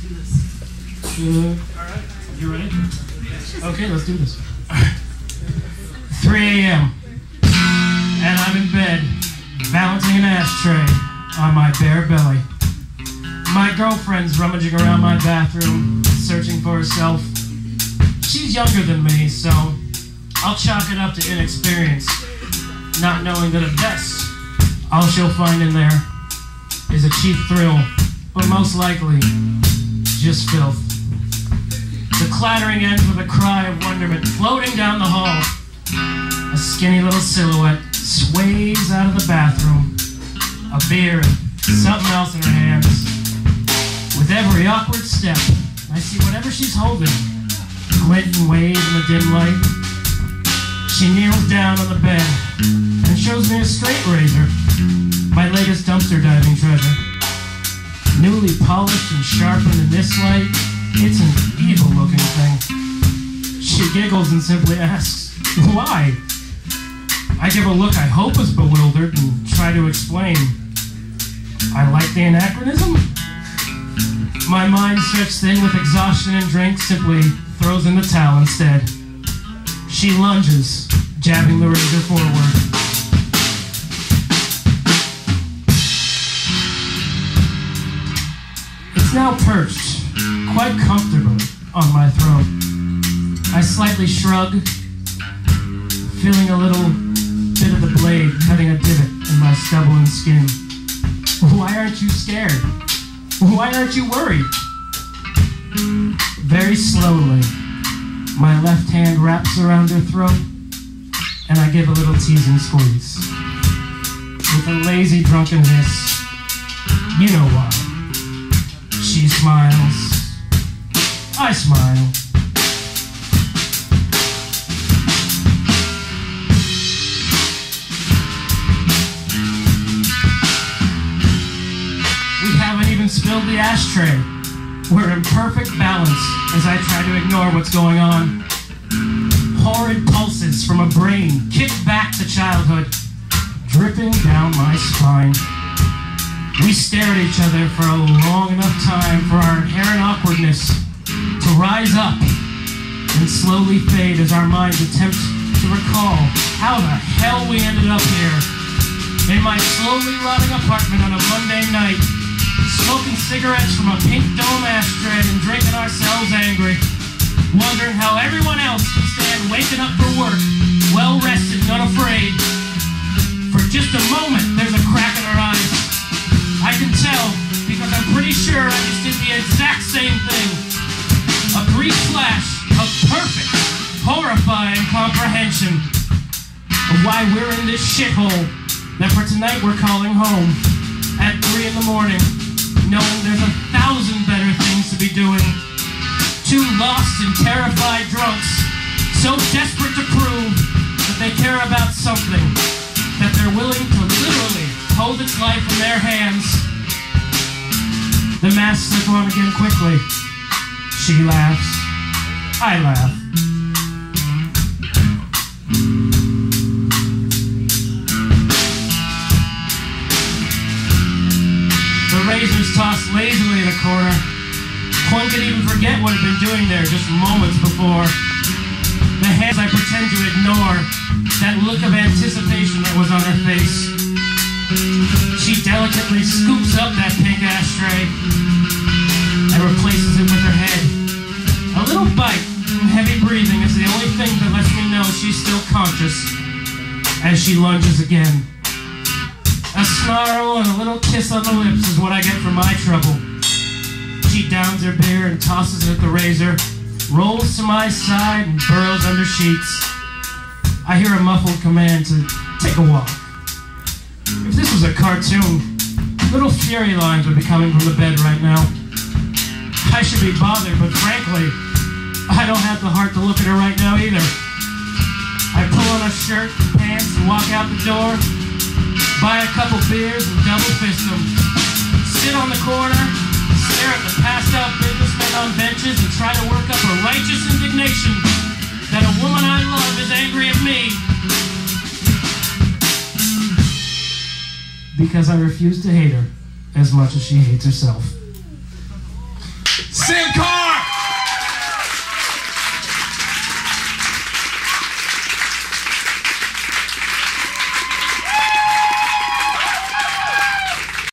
Alright, you ready? Okay, let's do this. 3 a.m. and I'm in bed, balancing an ashtray on my bare belly. My girlfriend's rummaging around my bathroom, searching for herself. She's younger than me, so I'll chalk it up to inexperience, not knowing that at best, all she'll find in there is a cheap thrill, but most likely, just filth. The clattering ends with a cry of wonderment, floating down the hall. A skinny little silhouette sways out of the bathroom, a beer and something else in her hands. With every awkward step, I see whatever she's holding glint and wave in the dim light. She kneels down on the bed and shows me a straight razor, my latest dumpster diving treasure. Newly polished and sharpened in this light, it's an evil-looking thing. She giggles and simply asks, "Why?" I give a look I hope is bewildered and try to explain. I like the anachronism? My mind stretched thin with exhaustion and drink simply throws in the towel instead. She lunges, jabbing the razor forward. It's now perched, quite comfortably, on my throat. I slightly shrug, feeling a little bit of the blade cutting a divot in my stubble and skin. Why aren't you scared? Why aren't you worried? Very slowly, my left hand wraps around her throat, and I give a little teasing squeeze. With a lazy drunken hiss, you know why. She smiles. I smile. We haven't even spilled the ashtray. We're in perfect balance as I try to ignore what's going on. Horrid pulses from a brain kicked back to childhood, dripping down my spine. We stare at each other for a long enough time for our inherent awkwardness to rise up and slowly fade as our minds attempt to recall how the hell we ended up here. In my slowly rotting apartment on a Monday night, smoking cigarettes from a pink dome ashtray and drinking ourselves angry, wondering how everyone else can stand waking up for work, well-rested and unafraid. For just a moment, there's a crack in our eyes. I can tell, because I'm pretty sure I just did the exact same thing. A brief flash of perfect, horrifying comprehension of why we're in this shithole that for tonight we're calling home at 3 in the morning, knowing there's 1,000 better things to be doing. Two lost and terrified drunks, so desperate to prove that they care about something, that they're willing to literally hold its life in their hands. The masks slip on again quickly. She laughs. I laugh. The razors tossed lazily in a corner. One could even forget what had been doing there just moments before. The hands I pretend to ignore, that look of anticipation that was on her face. She delicately scoops up that pink ashtray and replaces it with her head. A little bite and heavy breathing is the only thing that lets me know she's still conscious as she lunges again. A snarl and a little kiss on the lips is what I get for my trouble. She downs her beer and tosses it at the razor, rolls to my side and burrows under sheets. I hear a muffled command to take a walk. If this was a cartoon, little fury lines would be coming from the bed right now. I should be bothered, but frankly, I don't have the heart to look at her right now either. I pull on a shirt and pants and walk out the door, buy a couple beers and double fist them, sit on the corner, stare at the passed out businessmen on benches and try to work up a righteous indignation that a woman I love is angry at me. Because I refuse to hate her as much as she hates herself. Sam Carr.